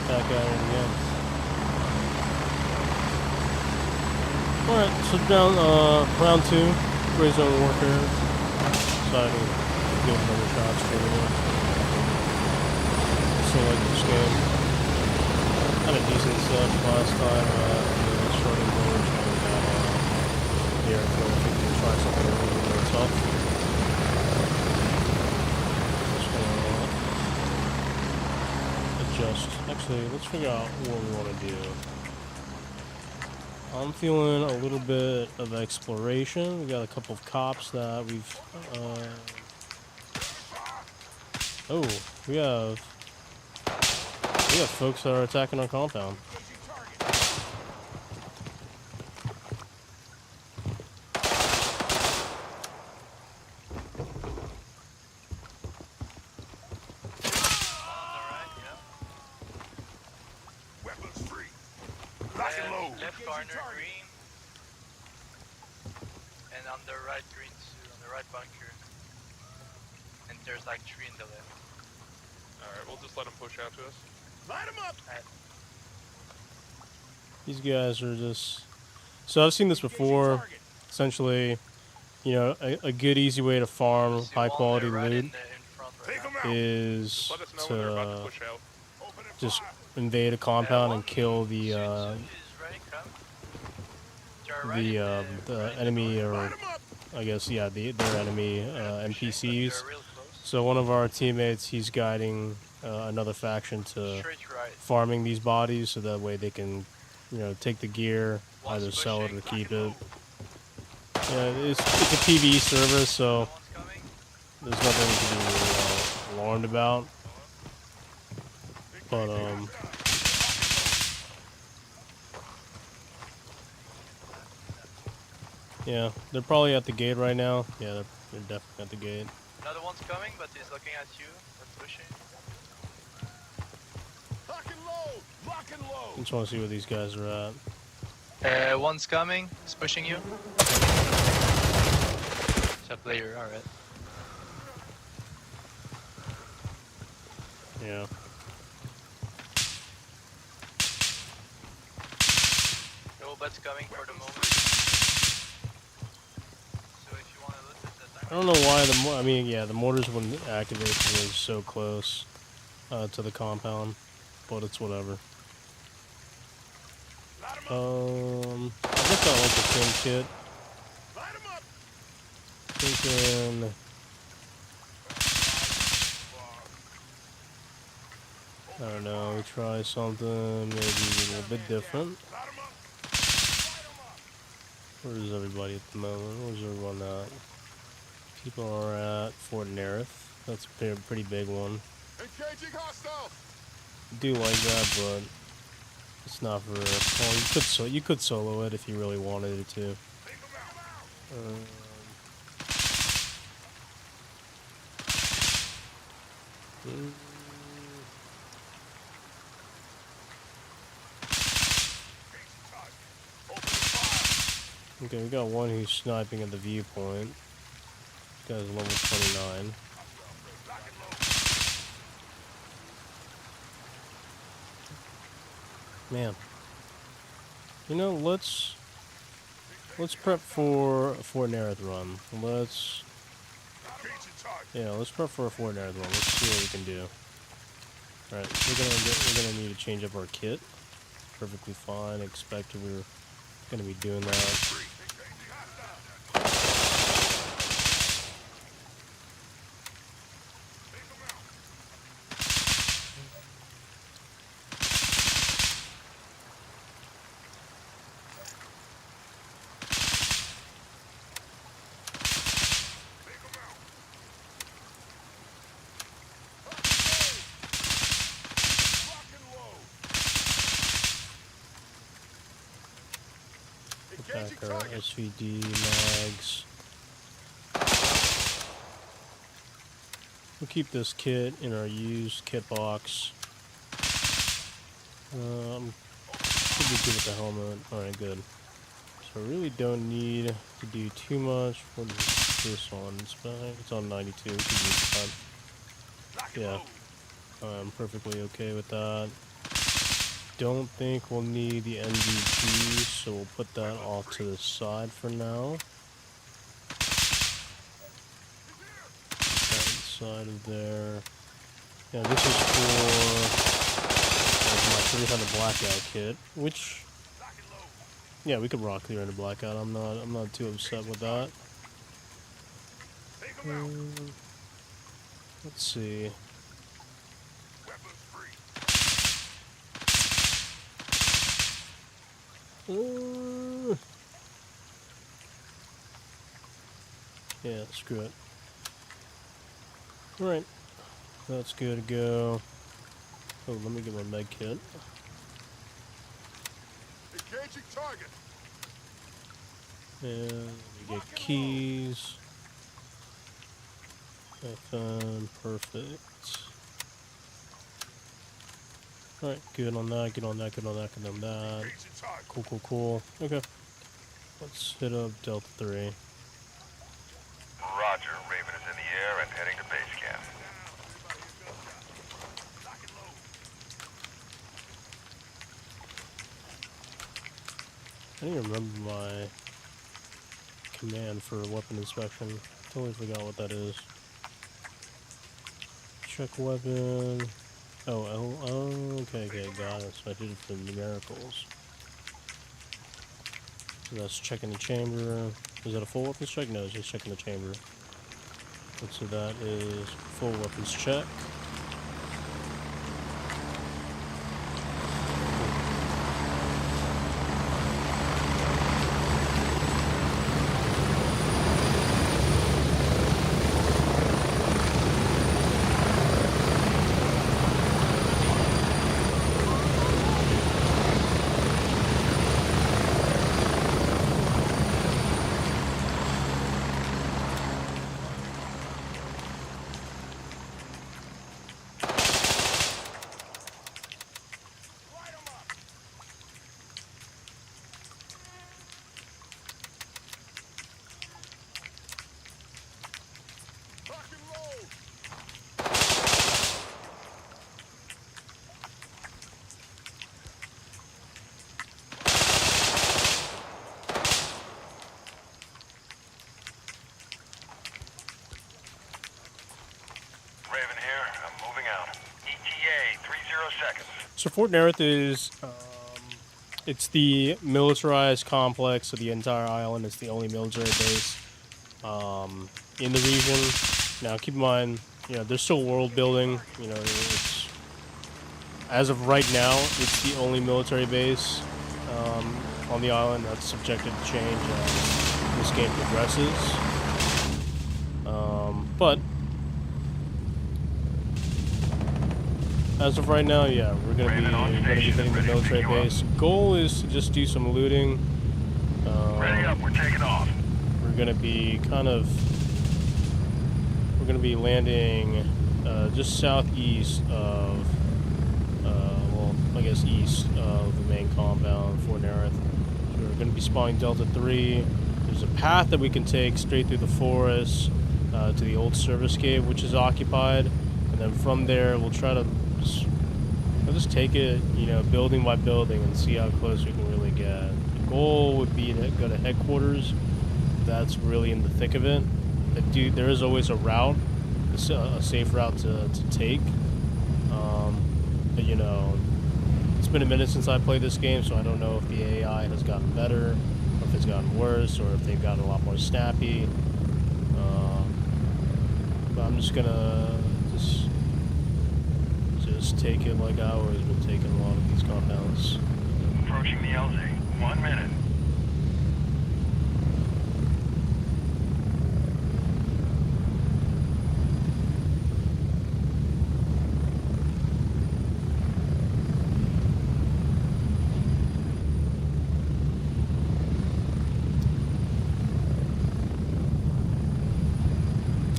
back at it again. Alright, so down, round 2, Grayzone Warfare. Decided to give another shot straight away. Still like this game. Had a decent set last time, starting village, and here, so I think we'll try something a little bit more tough. Just gonna actually, let's figure out what we want to do. I'm feeling a little bit of exploration. We got a couple of cops that we've oh, we have folks that are attacking our compound. Left corner green, and on the right green too, on the right bunker. And there's like 3 in the left. Alright, we'll just let them push out to us. Light them up! These guys are just... So I've seen this before. Essentially, you know, a good easy way to farm high quality loot is to just invade a compound and kill the enemy, or I guess, yeah, their enemy NPCs. So one of our teammates, he's guiding another faction to farming these bodies, so that way they can, you know, take the gear, either sell it or keep it. Yeah, it's a PvE server, so there's nothing to be alarmed about. But yeah, they're probably at the gate right now. Yeah, they're definitely at the gate. Another one's coming, but he's looking at you. That's pushing. Lock and load! Lock and load! I just want to see where these guys are at. One's coming. He's pushing you. It's a player, alright. Yeah. No but's coming for the moment. So if you want to look at that, I don't know why I mean, yeah, the mortars when activated was so close to the compound, but it's whatever. I guess I like the same kit. Thinking, I don't know, we try something maybe a little bit different. Where is everybody at the moment? Where's everyone at? People are at Fort Nerith. That's a pretty big one. Engaging hostiles! I do like that, but it's not for. Well, you could solo it if you really wanted it to. Okay, we got one who's sniping at the viewpoint. This guy's level 29. Man. You know, let's prep for a Fort Nerith run. Let's prep for a Fort Nerith run. Let's see what we can do. Alright, we're gonna need to change up our kit. Perfectly fine. Expected we were gonna be doing that. Attack our SVD mags. We'll keep this kit in our used kit box. Should be good with the helmet. Alright, good. So I really don't need to do too much. What is this on? It's on 92. We can use that. Yeah. I'm perfectly okay with that. don't think we'll need the NVG, so we'll put that off to the side for now. That inside of there. Yeah, this is for my 300 blackout kit, which, yeah, we could rock clear into blackout. I'm not too upset with that. Let's see. Yeah, screw it. Alright. That's good to go. Oh, let me get my med kit. Engaging target. And we get keys. FM, perfect. Alright, good on that, good on that, good on that, good on that. Cool, cool, cool. Okay. Let's hit up Delta 3. Roger, Raven is in the air and heading to base camp. I don't even remember my command for weapon inspection. Totally forgot what that is. Check weapon. Oh, okay, got it. So I did it for numericals. So that's checking the chamber. Is that a full weapons check? No, it's just checking the chamber. And so that is full weapons check. Raven here, I'm moving out. ETA, 30 seconds. So Fort Nerith is, it's the militarized complex of the entire island. It's the only military base in the region. Now, keep in mind, you know, there's still world building. You know, it's, as of right now, it's the only military base on the island that's subjected to change as this game progresses. But as of right now, yeah, we're gonna be hitting the military base. Goal is to just do some looting. Ready up, we're taking off. We're gonna be landing just southeast of, well, I guess east of the main compound, Fort Nerith. So we're gonna be spawning Delta 3. There's a path that we can take straight through the forest to the old service cave, which is occupied, and then from there we'll try to just take it, you know, building by building and see how close we can really get. The goal would be to go to headquarters. That's really in the thick of it. There is always a route, a safe route to take. But you know, it's been a minute since I played this game, so I don't know if the AI has gotten better, or if it's gotten worse, or if they've gotten a lot more snappy. But I'm just gonna just take it like I always been taking a lot of these compounds. Approaching the LZ. 1 minute.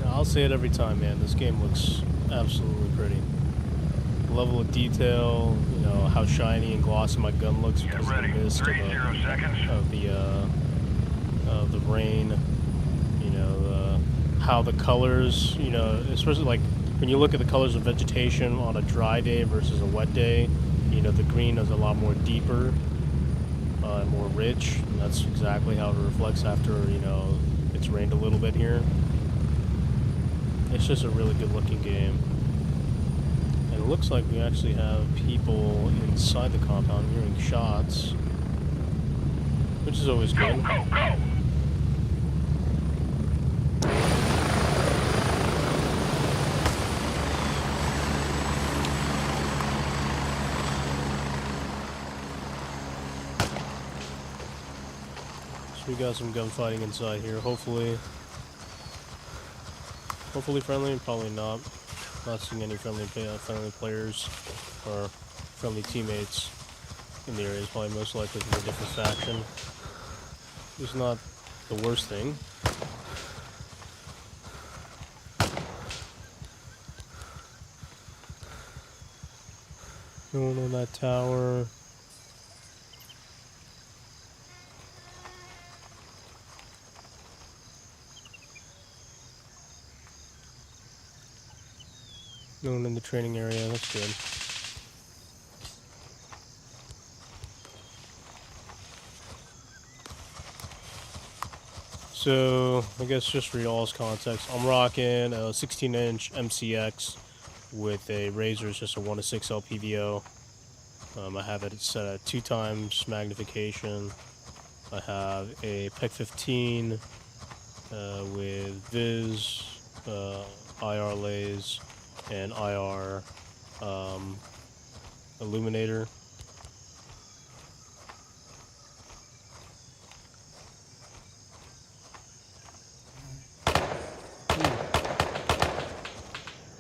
I'll say it every time, man. This game looks absolutely pretty. The level of detail, you know, how shiny and glossy my gun looks because of the mist of the rain. You know, how the colors, you know, especially like when you look at the colors of vegetation on a dry day versus a wet day, you you know, the green is a lot more deeper and more rich, and that's exactly how it reflects after, you know, it's rained a little bit here. It's just a really good looking game. And it looks like we actually have people inside the compound hearing shots, which is always good. Go, go! So we got some gunfighting inside here. Hopefully friendly, probably not. Not seeing any friendly players or friendly teammates in the area. Is probably most likely from a different faction. It's not the worst thing. No one on that tower. No one in the training area. That's good. So, I guess just for y'all's context, I'm rocking a 16-inch MCX with a Razor, it's just a 1:6 LPVO. I have it set at 2 times magnification. I have a PEC 15 with Viz, IR lays, and IR illuminator.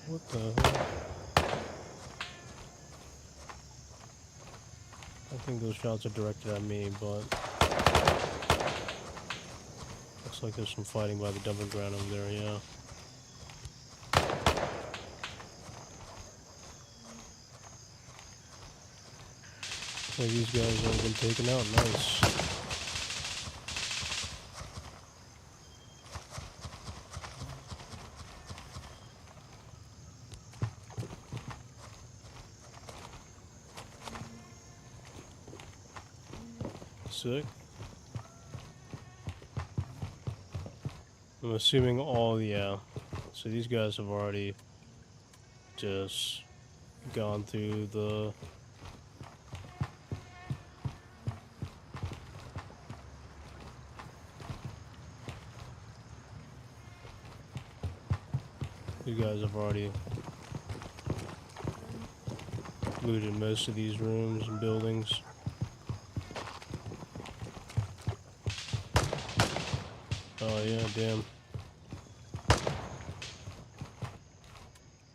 What the hell? I think those shots are directed at me, but looks like there's some fighting by the dumping ground over there, yeah. So these guys have been taken out, nice. Sick. I'm assuming all, yeah. So these guys have already just gone through the... You guys have already looted most of these rooms and buildings. Oh yeah, damn.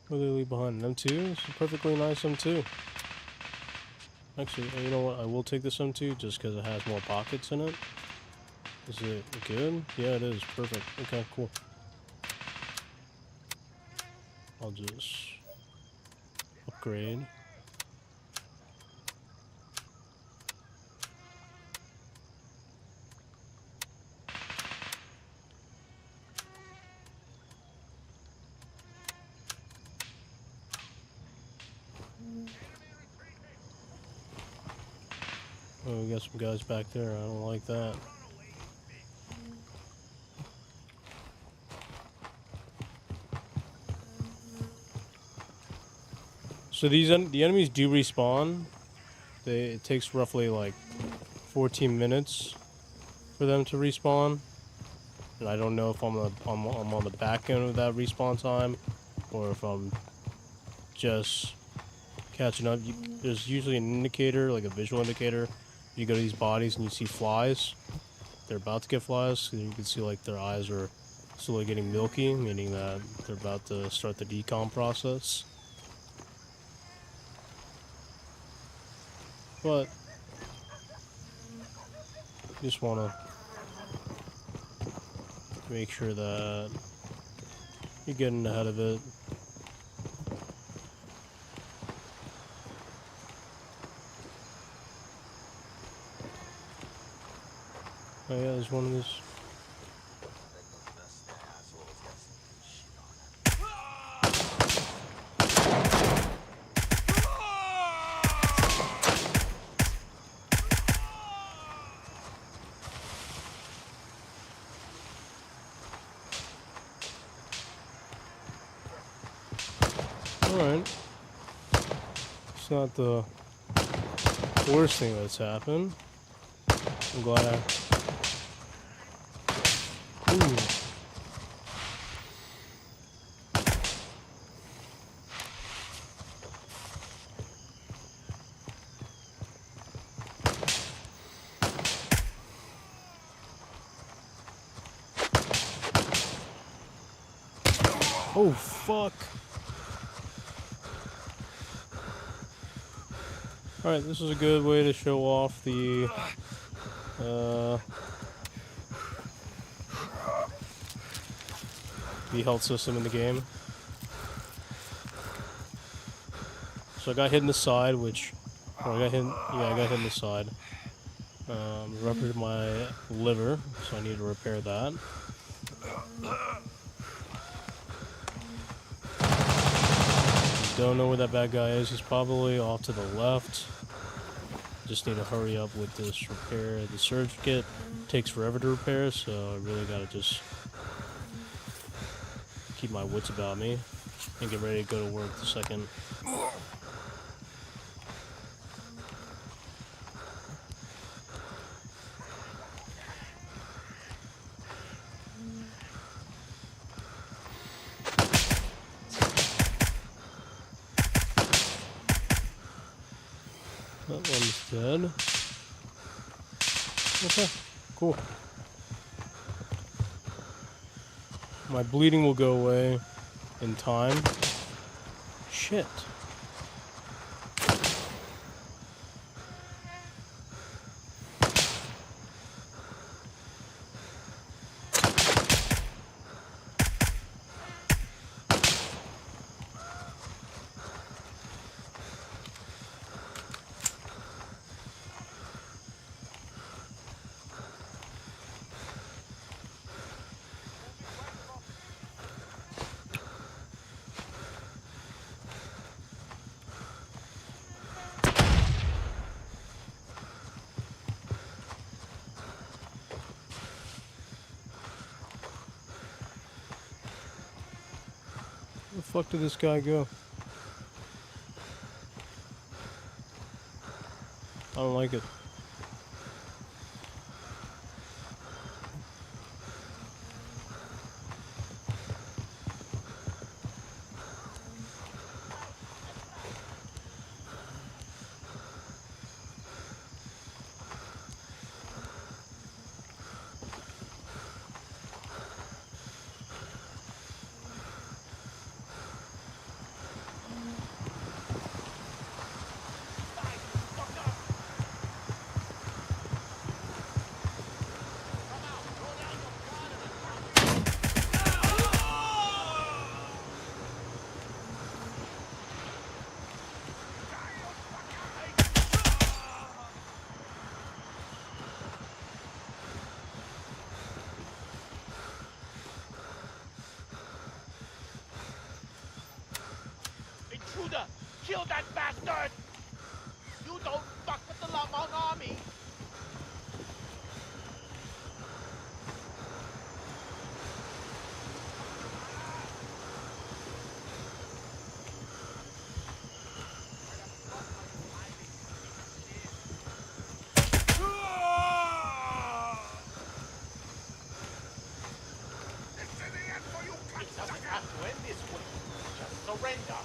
What do they leave behind? An M2? It's a perfectly nice M2. Actually, you know what? I will take this M2 just because it has more pockets in it. Is it good? Yeah, it is. Perfect. Okay, cool. I'll just upgrade. Oh, we got some guys back there. I don't like that. So the enemies do respawn. It takes roughly like 14 minutes for them to respawn, and I don't know if I'm on the back end of that respawn time, or if I'm just catching up. There's usually an indicator, like a visual indicator. You go to these bodies and you see flies. They're about to get flies, and you can see like their eyes are slowly getting milky, meaning that they're about to start the decom process. But just want to make sure that you're getting ahead of it. Oh yeah, there's one of this. not the worst thing that's happened. I'm glad Ooh. Oh, fuck. Alright, this is a good way to show off the health system in the game. So I got hit in the side, which... Oh, I got hit... Yeah, I got hit in the side. Ruptured my liver, so I need to repair that. Don't know where that bad guy is. He's probably off to the left. Just need to hurry up with this repair. The surge kit takes forever to repair, so I really gotta just keep my wits about me and get ready to go to work the second. That one's dead. Okay, cool. My bleeding will go away in time. Shit. Where the fuck did this guy go? I don't like it. Intruder! Kill that bastard! You don't fuck with the Lamang army! It doesn't have to end this way. Just surrender.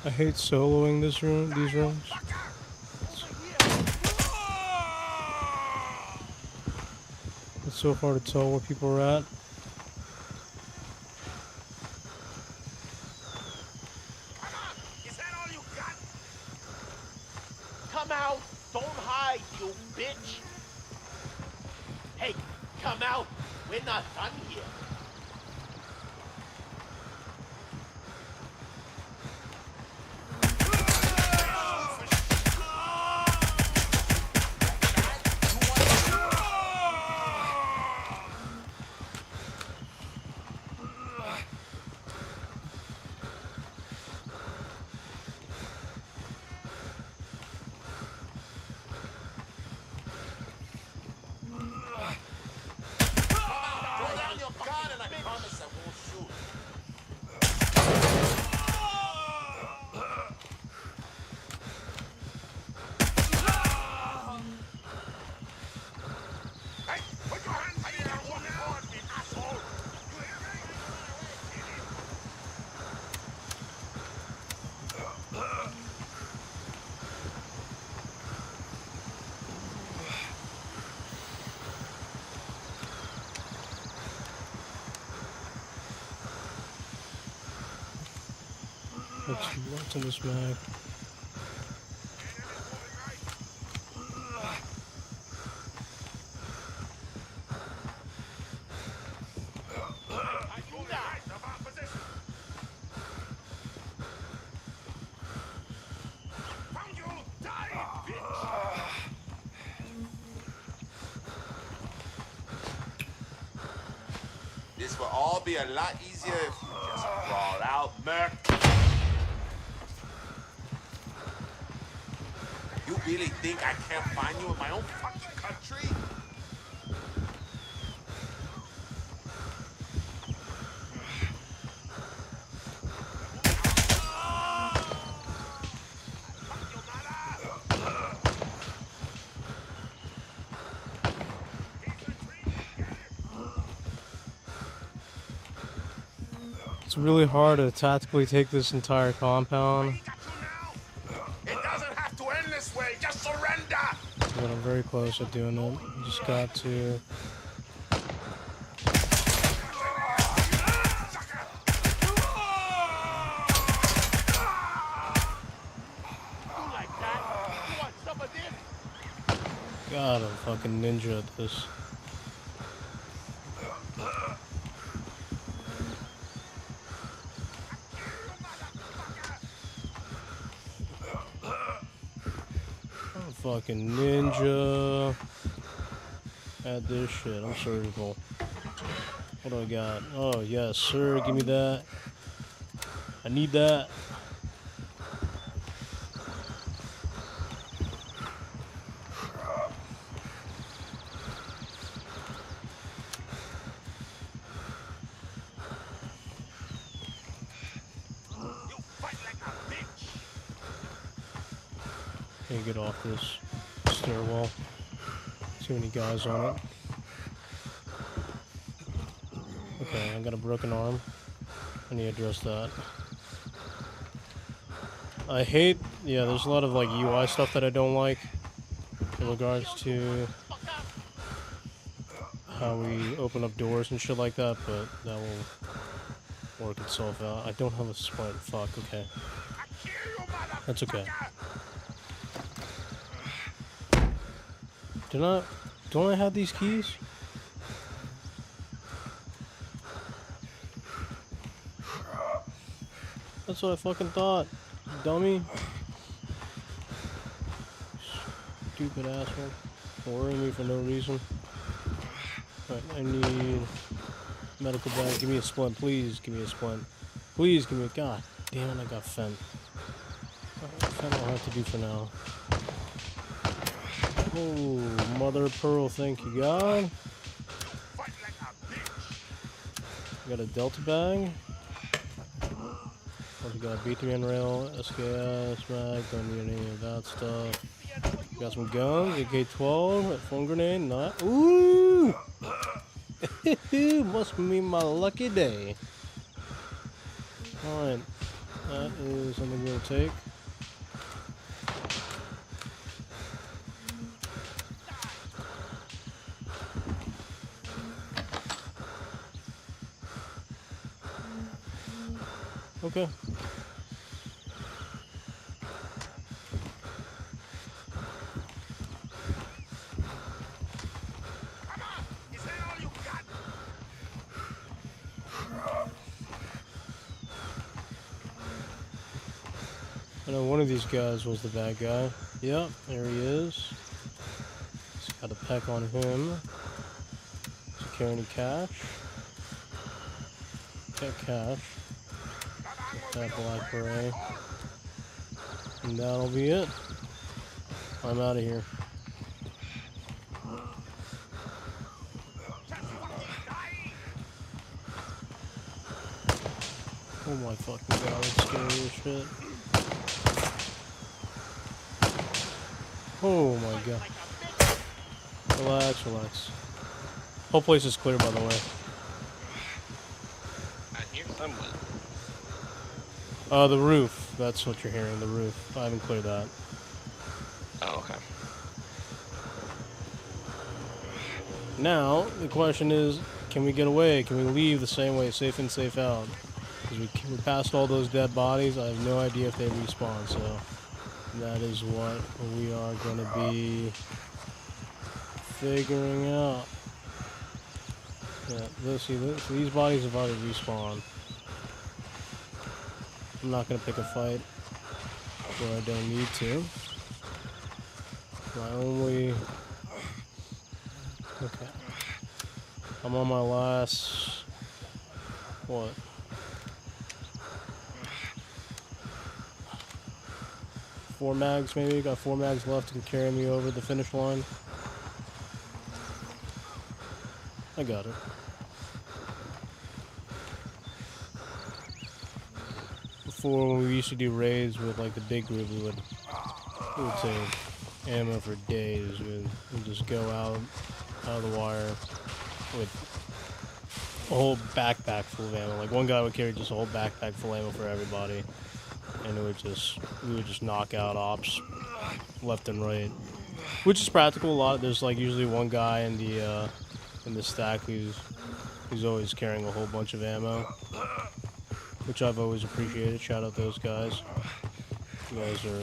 I hate soloing these rooms. It's so hard to tell where people are at. Is that all you got? Come out! Don't hide, you bitch! Hey, come out! We're not done here. What's in this mag? This will all be a lot easier if you just crawl out, Merc. You really think I can't find you in my own fucking country? It's really hard to tactically take this entire compound, It doesn't have to end this way. Just surrender. but I'm very close at doing it. Just got to. God, I'm fucking ninja at this. I'm fucking ninja at this shit. I'm surgical. What do I got? Oh, yes, sir. Give me that. I need that. Can't get off this stairwell. Too many guys on it. Okay, I got a broken arm. I need to address that. I hate, yeah, there's a lot of like UI stuff that I don't like in regards to how we open up doors and shit like that, but that will work itself out. I don't have a splint. Fuck, okay. That's okay. Don't I have these keys? That's what I fucking thought, dummy. Stupid asshole. Worrying me for no reason. Right, I need medical bag. Give me a splint, please. Give me a splint. Please give me a. God damn it, I got fent. Fent I'll have to do for now. Oh, mother of pearl, thank you, God. Got a delta bag. Also got a B3N rail, SKS mag, don't need any of that stuff. Got some guns, AK-12, a phone grenade, not. Ooh! Must be my lucky day. Alright, that is something we'll take. Okay. know one of these guys was the bad guy. Yep, there he is. Just got a peck on him. Secure any cash? Get cash. Get that black beret. And that'll be it. I'm out of here. Oh my fucking god, that's scary as shit. Oh my god. Relax, relax. Whole place is clear, by the way. I hear someone. The roof. That's what you're hearing, the roof. I haven't cleared that. Oh, okay. Now, the question is, can we get away? Can we leave the same way, safe in, safe out? Because we passed all those dead bodies. I have no idea if they respawn, so that is what we are going to be figuring out. Yeah, these bodies have already respawned. I'm not going to pick a fight where I don't need to. My only... Okay. I'm on my last... What? Four mags, maybe? Got 4 mags left to carry me over the finish line. I got it. Before, when we used to do raids with like the big group, we would save ammo for days. We'd just go out of the wire with a whole backpack full of ammo. Like one guy would carry just a whole backpack full of ammo for everybody, and we would just knock out ops left and right, which is practical. A lot. There's like usually one guy in the stack who's always carrying a whole bunch of ammo, which I've always appreciated. Shout out those guys. You guys are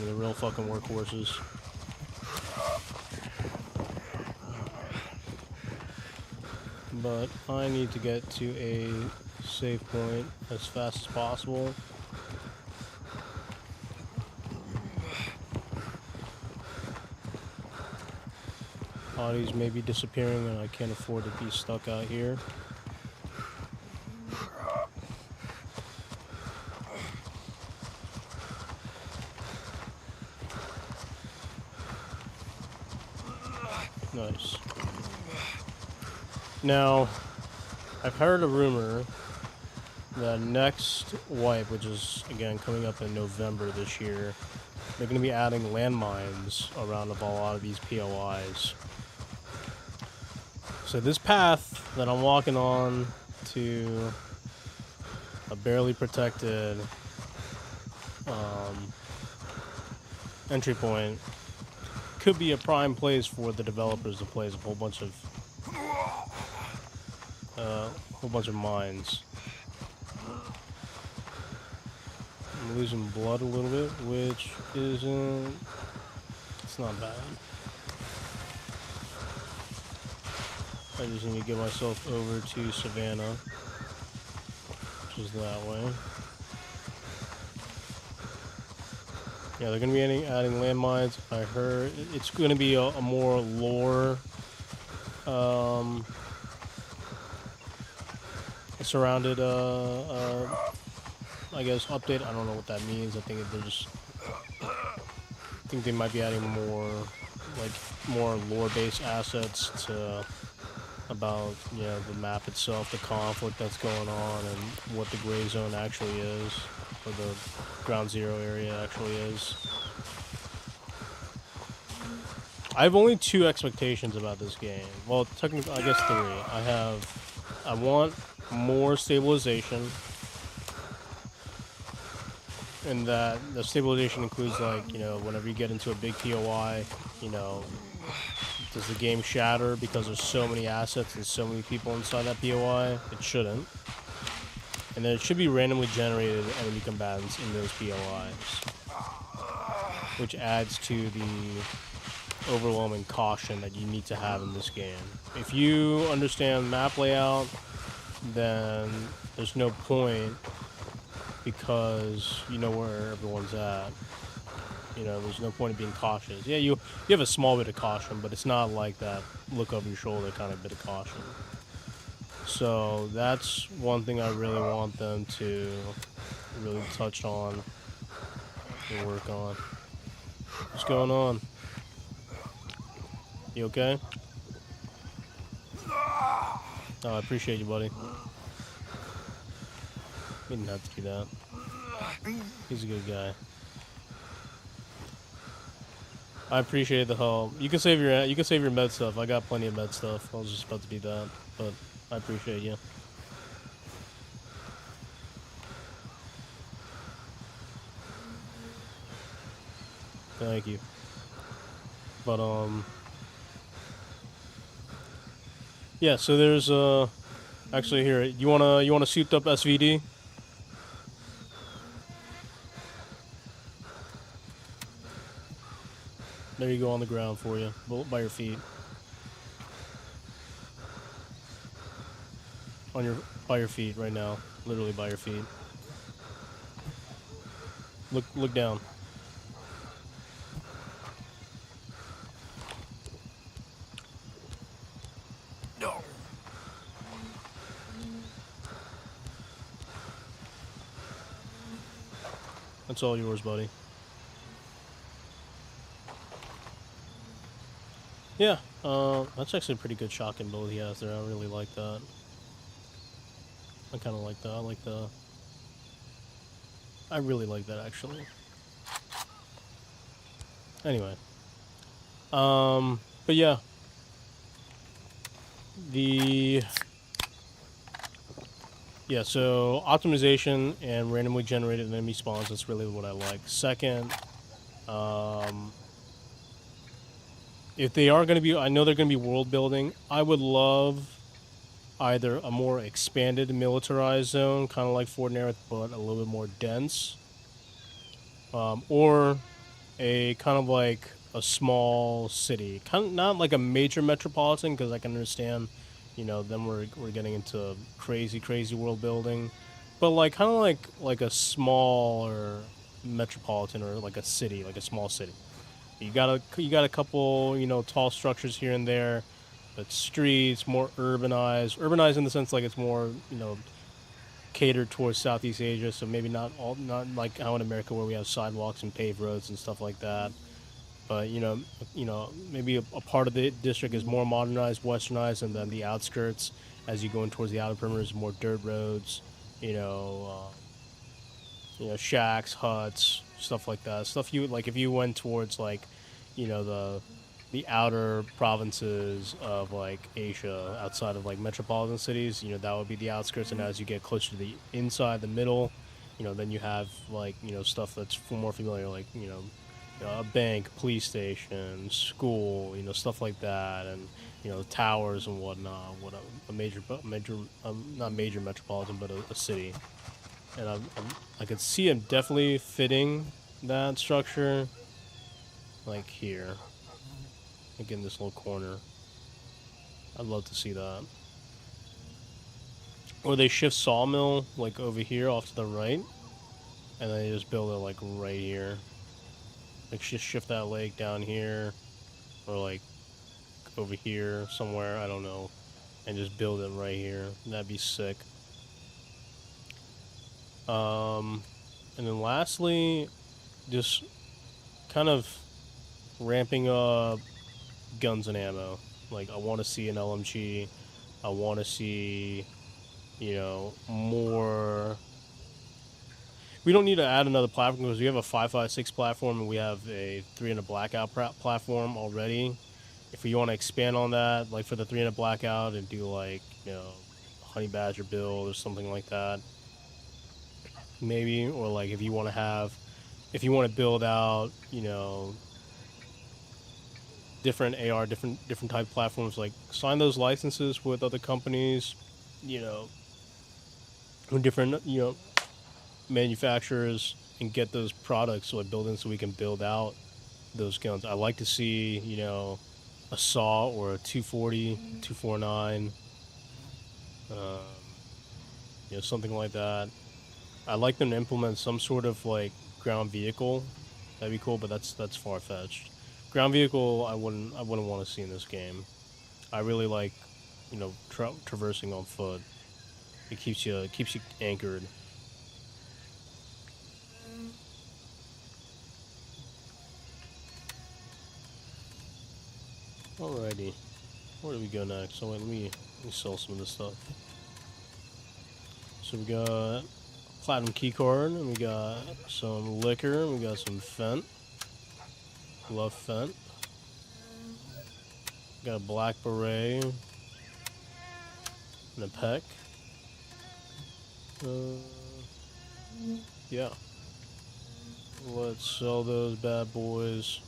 the real fucking workhorses. But I need to get to a safe point as fast as possible. Bodies may be disappearing and I can't afford to be stuck out here. Nice. Now, I've heard a rumor that next wipe, which is again coming up in November this year, they're going to be adding landmines around a lot of these POIs. So this path that I'm walking on to a barely protected entry point could be a prime place for the developers to place a whole bunch of mines. I'm losing blood a little bit, which isn't... It's not bad. I just need to get myself over to Savannah, which is that way. Yeah, they're going to be adding landmines. I heard it's going to be a more lore surrounded, I guess, update. I don't know what that means. I think they might be adding more lore-based assets to about the map itself, the conflict that's going on, and what the Grayzone actually is, or the Ground Zero area actually is. I have only 2 expectations about this game. Well, technically, I guess 3. I want more stabilization, and that the stabilization includes, like, whenever you get into a big POI, does the game shatter because there's so many assets and so many people inside that POI? It shouldn't. And then it should be randomly generated enemy combatants in those POIs, which adds to the overwhelming caution that you need to have in this game. If you understand map layout, then there's no point because you know where everyone's at. You know, there's no point in being cautious. Yeah, you have a small bit of caution, but it's not like that look over your shoulder kind of bit of caution. So that's one thing I really want them to really touch on and work on. What's going on? You okay? Oh, I appreciate you, buddy. He didn't have to do that. He's a good guy. I appreciate the help. You can save your med stuff. I got plenty of med stuff. I was just about to do that, but I appreciate you. Thank you. But yeah. So there's actually here. You want a souped up SVD? There you go on the ground for you, by your feet. By your feet right now, literally by your feet. Look down. No. That's all yours, buddy. Yeah, that's actually a pretty good shotgun build he has there. I really like that. I kind of like that. I really like that, actually. Anyway. But yeah. Yeah, so optimization and randomly generated enemy spawns, that's really what I like. Second, if they are going to be, I know they're going to be world building, I would love either a more expanded militarized zone, kind of like Fort Nerith, but a little bit more dense, or a kind of like a small city, kind of not like a major metropolitan, because I can understand, you know, then we're getting into crazy world building, but like kind of like a smaller metropolitan, or like a city, like a small city. You got a couple, you know, tall structures here and there, but streets more urbanized in the sense like it's more, you know, catered towards Southeast Asia. So maybe not like how in America where we have sidewalks and paved roads and stuff like that. But you know, maybe a part of the district is more modernized, westernized, and then the outskirts, as you go in towards the outer perimeters, more dirt roads. You know, shacks, huts, stuff like that. Stuff you like if you went towards like, you know, the outer provinces of like Asia, outside of like metropolitan cities. You know, that would be the outskirts, and as you get closer to the inside, the middle, you know, then you have like, you know, stuff that's more familiar, like, you know, a bank, police station, school, you know, stuff like that, and you know, towers and whatnot. What a major, not major metropolitan, but a city. And I could see him definitely fitting that structure, like here, like in this little corner. I'd love to see that. Or they shift sawmill like over here off to the right, and then they just build it like right here. Like just shift that lake down here, or like over here somewhere, I don't know, and just build it right here. That'd be sick. And then lastly, just kind of ramping up guns and ammo. Like, I want to see an LMG. I want to see, you know, more. We don't need to add another platform because we have a 5.56 platform and we have a 300 blackout platform already. If we want to expand on that, like for the 300 blackout, and do like, you know, honey badger build or something like that, maybe. Or like if you want to build out, you know, different AR, different type platforms, like sign those licenses with other companies, you know, different, you know, manufacturers, and get those products like built in so we can build out those guns. I like to see, you know, a SAW or a 240, 249, you know, something like that. I'd like them to implement some sort of like ground vehicle. That'd be cool, but that's far fetched. Ground vehicle, I wouldn't want to see in this game. I really like, you know, traversing on foot. It keeps you anchored. Alrighty, where do we go next? So wait, let me sell some of this stuff. So we got platinum keycard, and we got some liquor, and we got some Fent. Love Fent. Got a black beret and a peck. Yeah. Let's sell those bad boys.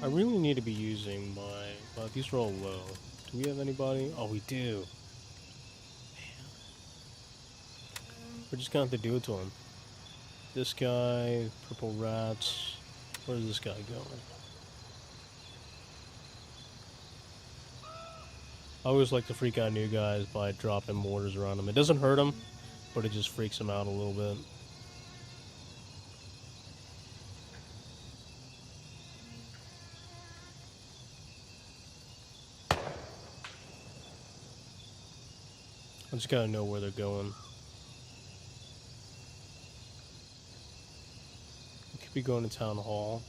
I really need to be using my... these are all low. Do we have anybody? Oh, we do. Man. We're just gonna have to do it to him. This guy, purple rats. Where's this guy going? I always like to freak out new guys by dropping mortars around them. It doesn't hurt them, but it just freaks them out a little bit. I just gotta know where they're going. We could be going to town hall.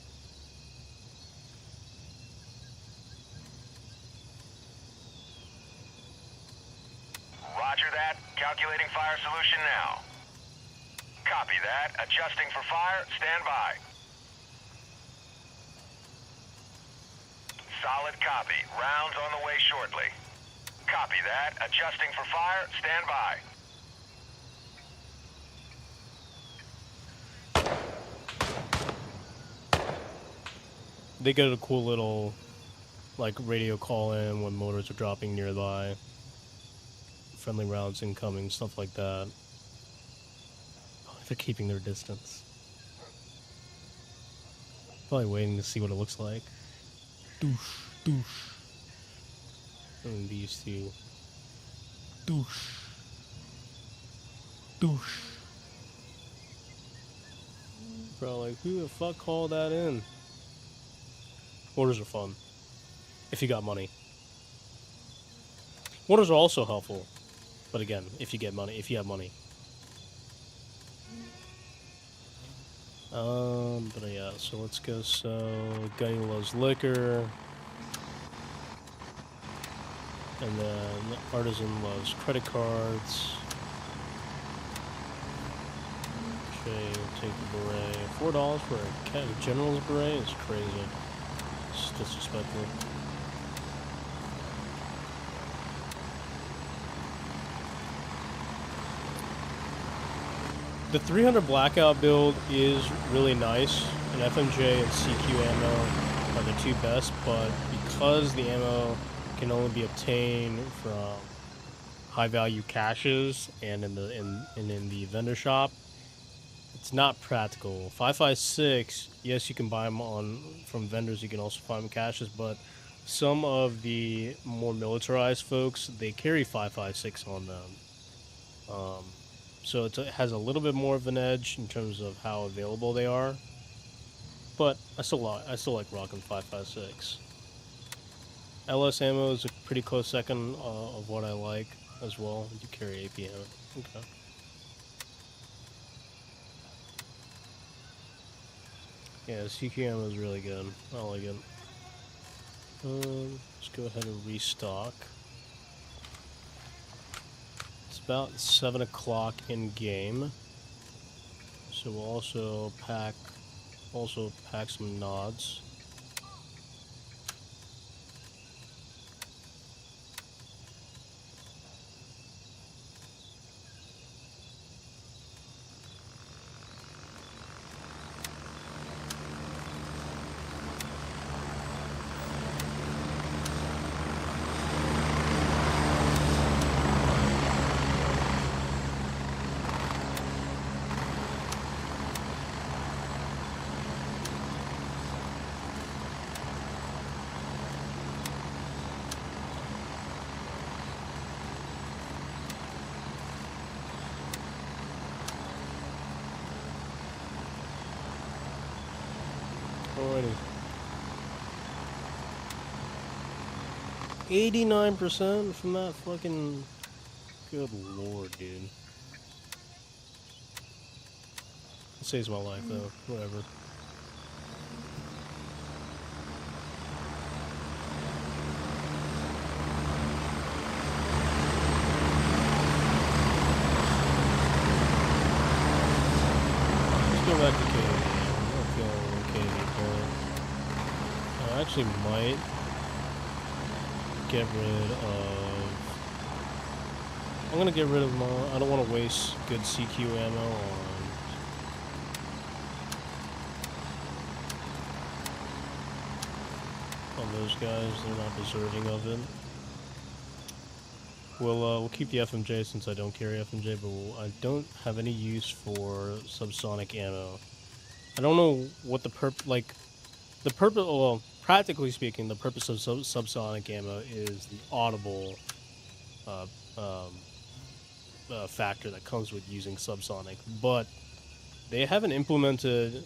Roger that. Calculating fire solution now. Copy that. Adjusting for fire. Stand by. Solid copy. Rounds on the way shortly. Copy that. Adjusting for fire. Stand by. They get a cool little, like, radio call in when motors are dropping nearby. Friendly rounds incoming, stuff like that. Oh, they're keeping their distance. Probably waiting to see what it looks like. Douche, douche. And these two. Douche. Douche. Bro, like, who the fuck called that in? Orders are fun. If you got money. Orders are also helpful. But again, if you get money, if you have money. But yeah, so let's go. So, Gunny loves liquor. And then Artisan loves credit cards. Okay, take the beret. $4 for a general's beret is crazy. It's disrespectful. The 300 blackout build is really nice, and FMJ and CQ ammo are the two best, but because the ammo can only be obtained from high value caches and in the vendor shop, it's not practical. 5.56, yes, you can buy them from vendors. You can also find them caches, but some of the more militarized folks, they carry 5.56 on them. So it has a little bit more of an edge in terms of how available they are. But I still like rocking 5.56. LS ammo is a pretty close second of what I like as well. You carry AP ammo. Okay. Yeah, CQ ammo is really good. I like it. Let's go ahead and restock. It's about 7 o'clock in game. So we'll also pack some nods. Alrighty. 89% from that fucking... Good lord, dude. It saves my life, though. Whatever. Let's go back to KV. I'm not feeling KV current. I actually might get rid of... I'm gonna get rid of my... I don't want to waste good CQ ammo on those guys. They're not deserving of it. We'll keep the FMJ since I don't carry FMJ, but I don't have any use for subsonic ammo. I don't know what the well, practically speaking, the purpose of subsonic ammo is the audible factor that comes with using subsonic, but they haven't implemented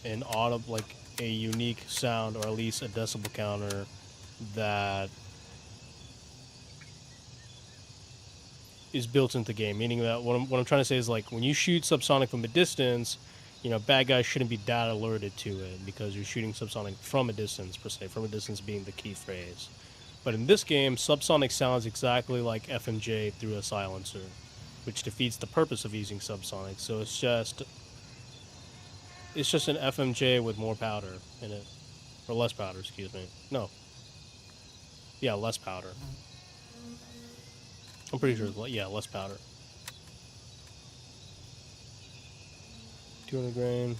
an audible, like a unique sound, or at least a decibel counter that is built into the game. Meaning that what I'm trying to say is, like, when you shoot subsonic from a distance, you know, bad guys shouldn't be that alerted to it because you're shooting subsonic from a distance, per se, from a distance being the key phrase. But in this game, subsonic sounds exactly like FMJ through a silencer, which defeats the purpose of using subsonic. So it's just an FMJ with more powder in it, or less powder, excuse me. No. Yeah, less powder. I'm pretty sure it's less powder. 200 grain.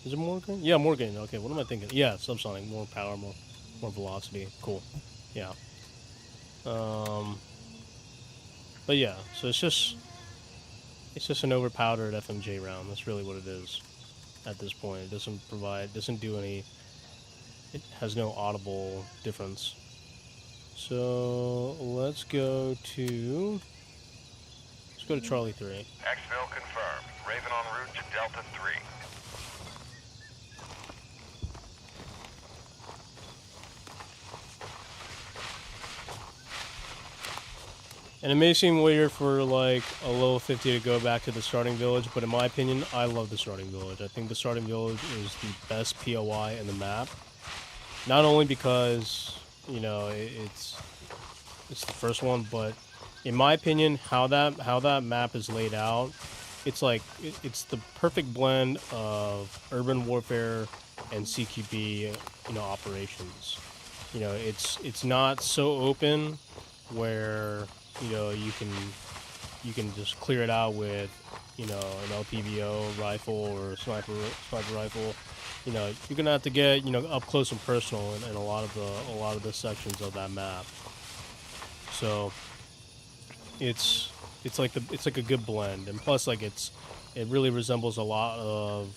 Is it more grain? Yeah, more grain. Okay, what am I thinking? Yeah, subsonic, more power, more velocity. Cool. Yeah. But yeah, so it's just an overpowdered FMJ round. That's really what it is at this point. It doesn't do any, it has no audible difference. So let's go to Charlie 3. Exfil confirmed. Raven en route to Delta 3. And it may seem weird for like a level 50 to go back to the starting village, but in my opinion, I love the starting village. I think the starting village is the best POI in the map. Not only because, you know, it's the first one, but in my opinion, how that map is laid out, it's like it's the perfect blend of urban warfare and CQB, you know, operations. You know, it's not so open where, you know, you can just clear it out with, you know, an LPVO rifle or sniper rifle. You know, you're gonna have to get, you know, up close and personal in a lot of the sections of that map. So it's like a good blend, and plus, like, it really resembles a lot of,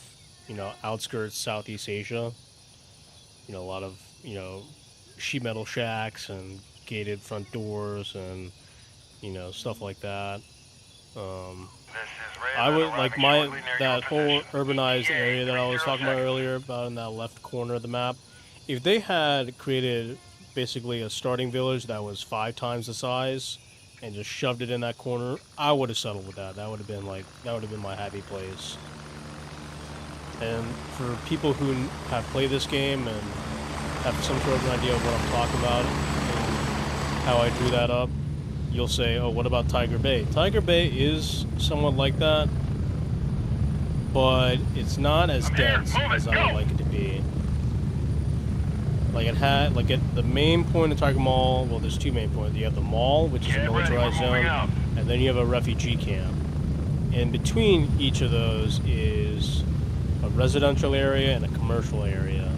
you know, outskirts Southeast Asia. You know, a lot of, you know, sheet metal shacks and gated front doors and, you know, stuff like that. I would like that whole urbanized area that I was talking about earlier, about in that left corner of the map. If they had created basically a starting village that was 5 times the size and just shoved it in that corner, I would have settled with that. That would have been my happy place. And for people who have played this game and have some sort of an idea of what I'm talking about and how I drew that up, you'll say, oh, what about Tiger Bay? Tiger Bay is somewhat like that, but it's not as dense as I would like it to be. Like, it had, like, at the main point of Tiger Mall, well, there's 2 main points. You have the mall, which is a militarized zone, and then you have a refugee camp. In between each of those is a residential area and a commercial area.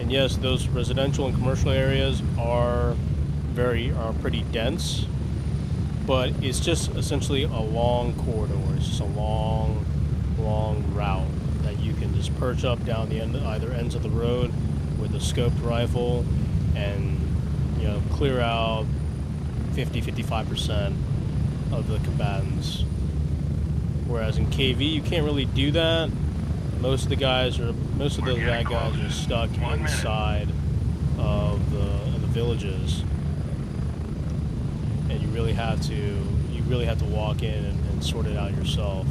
And yes, those residential and commercial areas are pretty dense, but it's just essentially a long corridor. It's just a long route that you can just perch up down the either ends of the road with a scoped rifle and, you know, clear out 50-55% of the combatants. Whereas in KV, you can't really do that most of the bad guys are stuck inside of the villages, and you really have to walk in and sort it out yourself.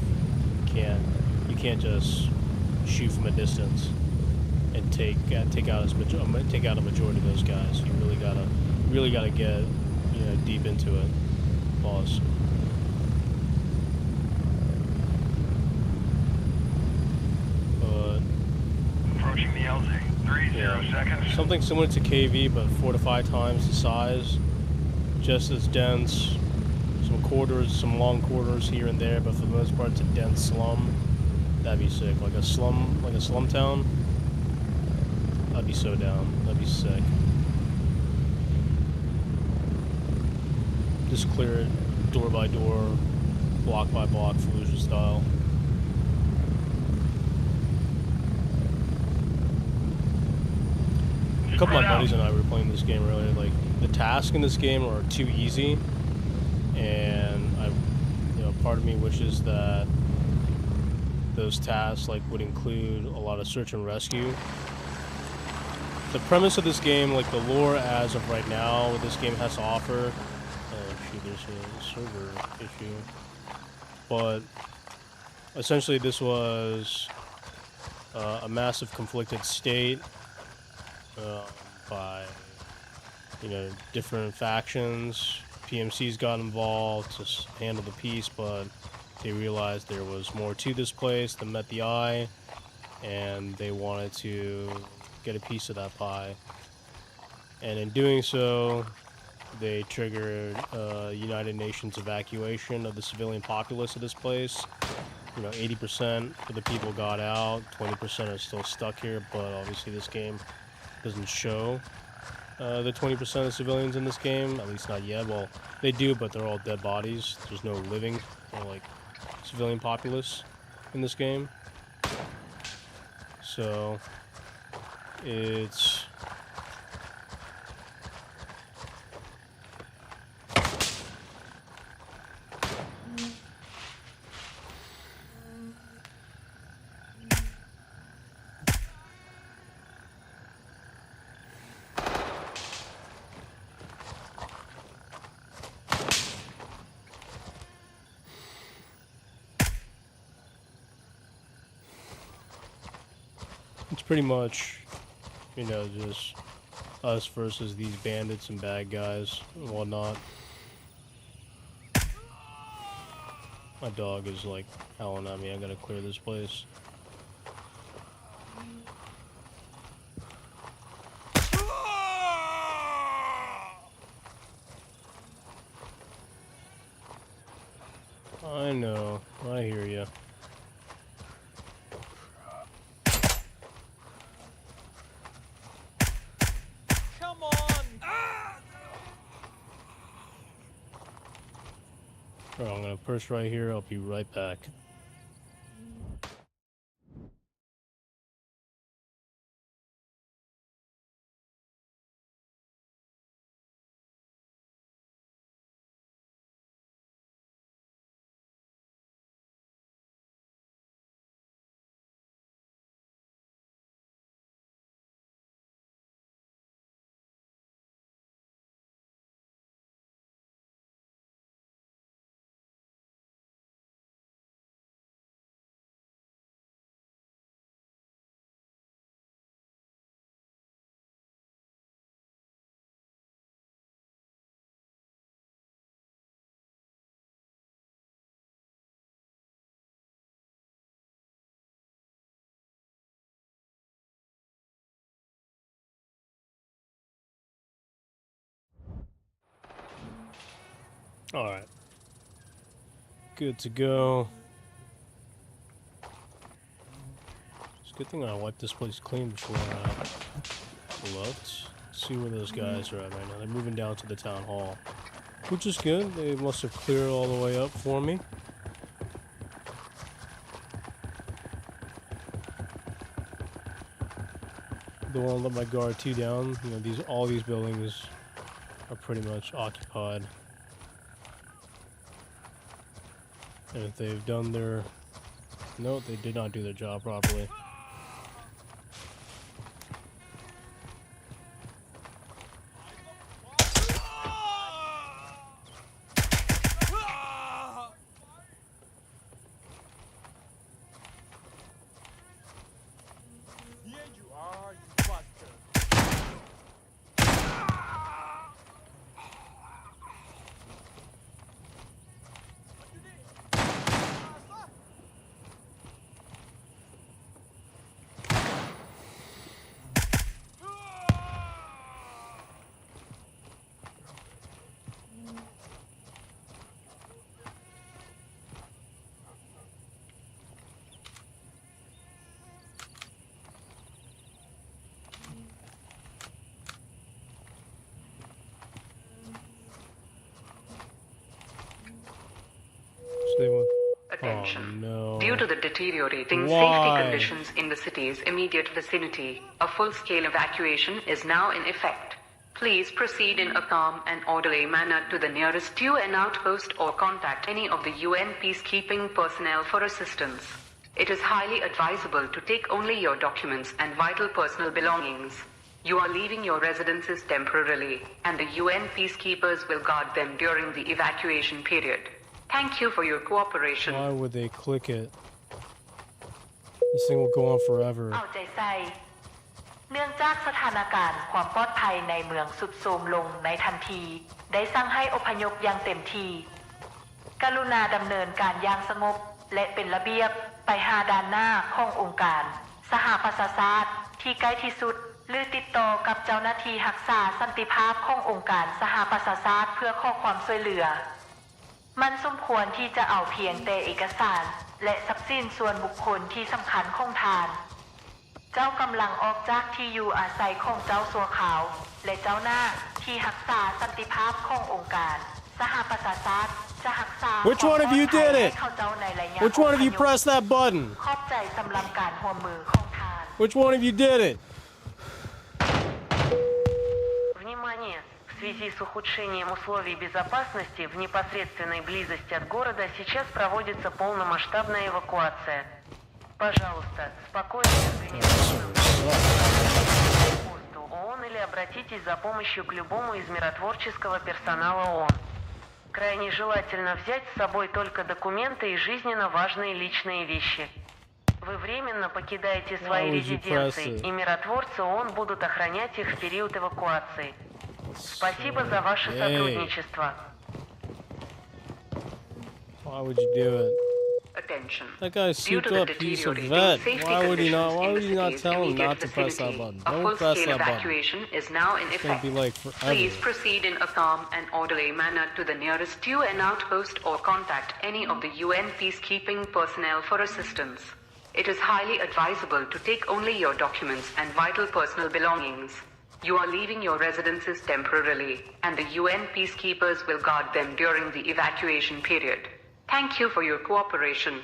You can't just shoot from a distance and take out a majority of those guys. You really gotta get deep into it. Pause. But Approaching the LZ. 30 seconds. something similar to KV, but 4 to 5 times the size. Just as dense. Some quarters, some long quarters here and there, but for the most part, it's a dense slum. That'd be sick. Like a slum town. I'd be so down. That'd be sick. Just clear it door by door, block by block, Fallujah style. A couple of my buddies and I were playing this game earlier. Like, the tasks in this game are too easy, and part of me wishes that those tasks would include a lot of search and rescue. The premise of this game, like the lore as of right now, what this game has to offer. Oh shoot, there's a server issue. But essentially, this was a massive conflicted state by different factions. PMCs got involved to handle the peace, but they realized there was more to this place than met the eye, and they wanted to get a piece of that pie. And in doing so, they triggered United Nations evacuation of the civilian populace of this place. 80% of the people got out, 20% are still stuck here, but obviously this game doesn't show the 20% of civilians in this game, at least not yet. Well, they do, but they're all dead bodies. There's no living, civilian populace in this game. So, it's... It's pretty much, just us versus these bandits and bad guys and whatnot. My dog is howling at me. I gotta clear this place. I know. I hear ya. Alright, I'm gonna perch right here. I'll be right back. Alright. Good to go. It's a good thing I wiped this place clean before I left. See where those guys are at right now. They're moving down to the town hall, which is good. They must have cleared all the way up for me. Don't want to let my guard 2 down. All these buildings are pretty much occupied. And if they've done their... No, they did not do their job properly. Attention. no. Due to the deteriorating Why? safety conditions in the city's immediate vicinity, a full-scale evacuation is now in effect. Please proceed in a calm and orderly manner to the nearest UN outpost or contact any of the UN peacekeeping personnel for assistance. It is highly advisable to take only your documents and vital personal belongings. You are leaving your residences temporarily, and the UN peacekeepers will guard them during the evacuation period. Thank you for your cooperation. Why would they click it? This thing will go on forever. เอาใจใส่เนื่องจากสถานการณ์ความปลอดภัยในเมืองสุดโทรมลงในทันทีได้สั่งให้อพยพอย่างเต็มที่กรุณาดำเนินการอย่างสงบและเป็นระเบียบไปหาด้านหน้าขององค์การสหประชาชาติที่ใกล้ที่สุดหรือติดต่อกับเจ้าหน้าที่รักษาสันติภาพขององค์การสหประชาชาติเพื่อขอความช่วยเหลือมันสมควรที่จะเอาเพียงแต่เอกสารและทรัพย์สินส่วนบุคคลที่สำคัญของทานเจ้ากำลังออกจากที่อยู่อาศัยของเจ้าสัวขาวและเจ้าหน้าที่รักษาสันติภาพขององค์การสหประชาชาติจะรักษา Which one of you did it? เข้าเจ้าในระยะ Which one of you pressed that button? ขอบใจสำหรับการร่วมมือของทาน Which one of you did it? Внимание! В связи с ухудшением условий безопасности в непосредственной близости от города сейчас проводится полномасштабная эвакуация. Пожалуйста, спокойно организуйте посту ООН или обратитесь за помощью к любому из миротворческого персонала ООН. Крайне желательно взять с собой только документы и жизненно важные личные вещи. Вы временно покидаете свои резиденции, и миротворцы ООН будут охранять их в период эвакуации. Спасибо за ваше сотрудничество. Why would you do it? Attention. That guy's Due souped to the up. He's a deteriorating vet. safety Why would he not? conditions Why in would the he not city's tell him immediate not to press that vicinity, button? a Don't press full-scale that button. evacuation is now in It's gonna effect. be like forever. Please proceed in a calm and orderly manner to the nearest UN outpost or contact any of the UN peacekeeping personnel for assistance. It is highly advisable to take only your documents and vital personal belongings. You are leaving your residences temporarily, and the UN peacekeepers will guard them during the evacuation period. Thank you for your cooperation.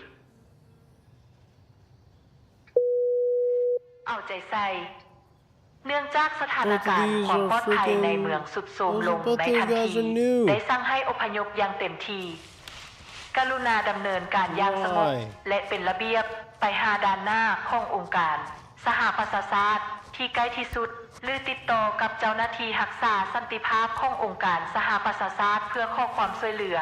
เอาใจใส่เนื่องจากสถานการณ์ความปลอดภัยในเมืองสุดโทรมลงในทันทีได้สั่งให้อพยพอย่างเต็มที่กรุณาดำเนินการอย่างสงบและเป็นระเบียบไปหาด้านหน้าขององค์การสหประชาชาติที่ใกล้ที่สุดหรือติดต่อกับเจ้าหน้าที่รักษาสันติภาพขององค์การสหประชาชาติเพื่อขอความช่วยเหลือ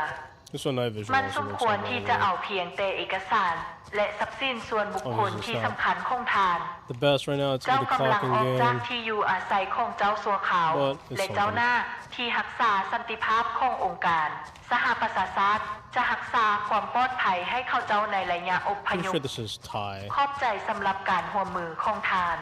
This one night vision มัน also สม looks ควร like ที่ that จะ way. เอาเพียงแต่เอกสารและทรัพย์สินส่วนบุคคลที่สำคัญของทาน The best right now. It's เจ้า 8 กำลั o'clock งออก in จาก game. ที่อยู่อาศัยของเจ้าสัวขาว But it's และเจ้า something. หน้าที่รักษาสันติภาพขององค์การสหประชาชาติจะรักษาความปลอดภัยให้เข้าเจ้าในระยะอพ I'm ยพ sure this is Thai. ขอบใจสำหรับการร่วมมือของทาน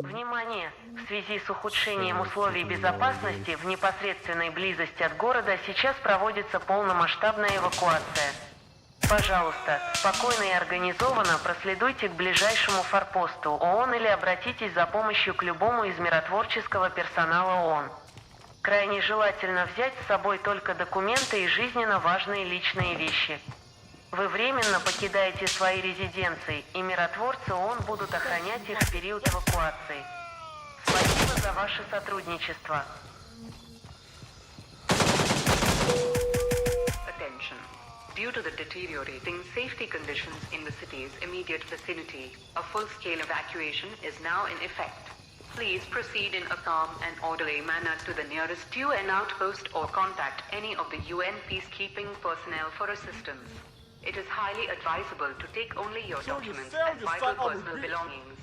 Внимание! В связи с ухудшением условий безопасности в непосредственной близости от города сейчас проводится полномасштабная эвакуация. Пожалуйста, спокойно и организованно проследуйте к ближайшему форпосту ООН или обратитесь за помощью к любому из миротворческого персонала ООН. Крайне желательно взять с собой только документы и жизненно важные личные вещи. Вы временно покидаете свои резиденции, и миротворцы ООН будут охранять их в период эвакуации. Спасибо за ваше сотрудничество. Attention. Due to the deteriorating safety conditions in the city's immediate vicinity, a full-scale evacuation is now in effect. Please proceed in a calm and orderly manner to the nearest UN outpost or contact any of the UN peacekeeping personnel for assistance. It is highly advisable to take only your documents and vital personal belongings.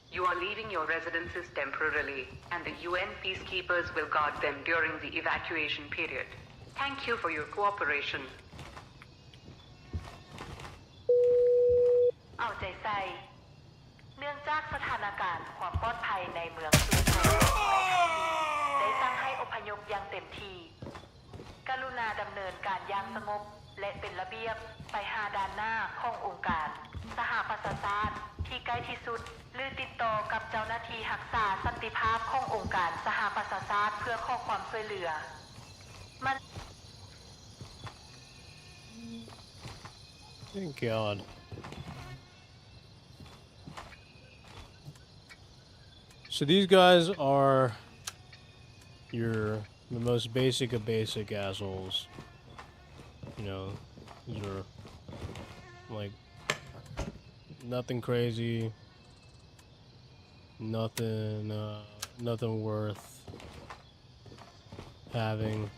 You are leaving your residences temporarily, and the UN peacekeepers will guard them during the evacuation period. Thank you for your cooperation. เอาใจใส่เนื่องจากสถานการณ์ความปลอดภัยในเมืองสุดโทรมได้สั่งให้อพยพอย่างเต็มที่กรุณาดำเนินการอย่างสงบและเป็นระเบียบไปหาด้านหน้าขององค์การสหประชาชาติที่ใกล้ที่สุดหรือติดต่อกับเจ้าหน้าที่รักษาสันติภาพขององค์การสหประชาชาติเพื่อขอความช่วยเหลือมัน Thank God. So these guys are the most basic of basic assholes. You know, these are like nothing crazy, nothing worth having.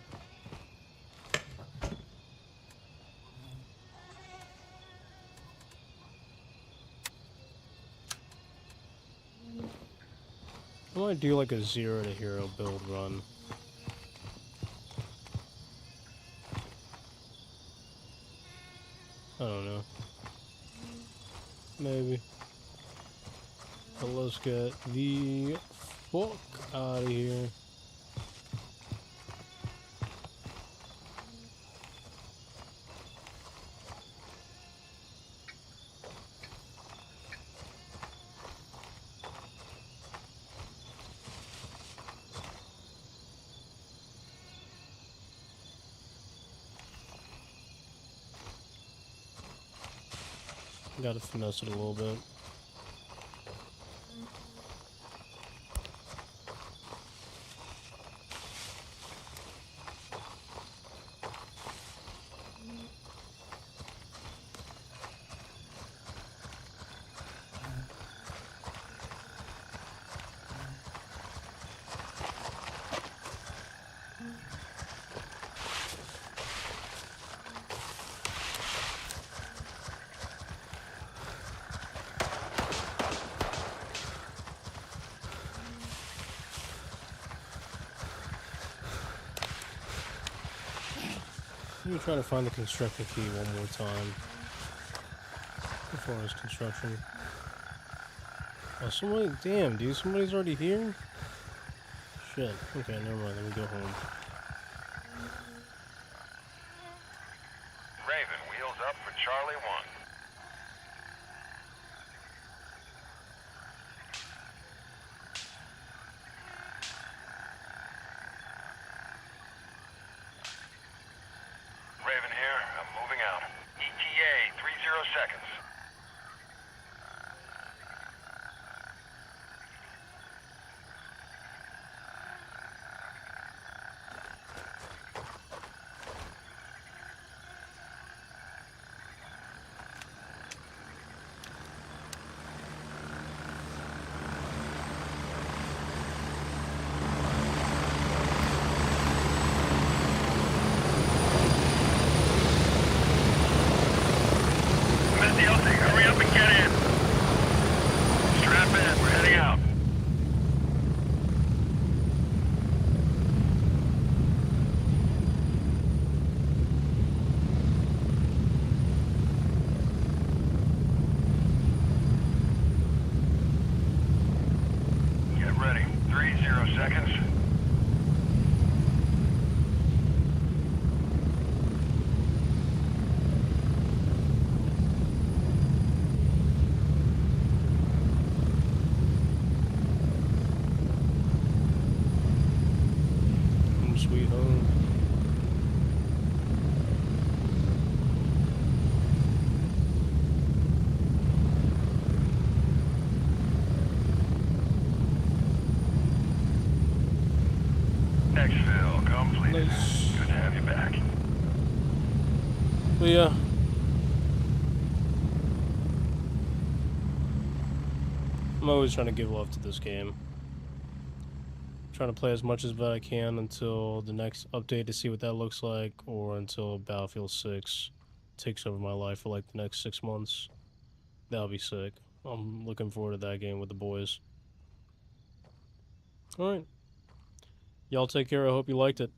I might do like a 0 to hero build run. I don't know. Maybe. But let's get the fuck out of here. Gotta finesse it a little bit. Let me try to find the construction key one more time. As far as construction. Oh, somebody, damn, dude, somebody's already here? Shit. Okay, never mind, let me go home. Raven, wheels up for Charlie 1. Raven here, I'm moving out. ETA, 30 seconds. Hurry up and get in. Strap in, we're heading out. Get ready. 30 seconds. Sweet home. Exfil completed. Nice. Good to have you back. But yeah. I'm always trying to give love to this game. Trying to play as much as I can until the next update to see what that looks like, or until Battlefield 6 takes over my life for like the next 6 months. That'll be sick. I'm looking forward to that game with the boys. Alright. Y'all take care. I hope you liked it.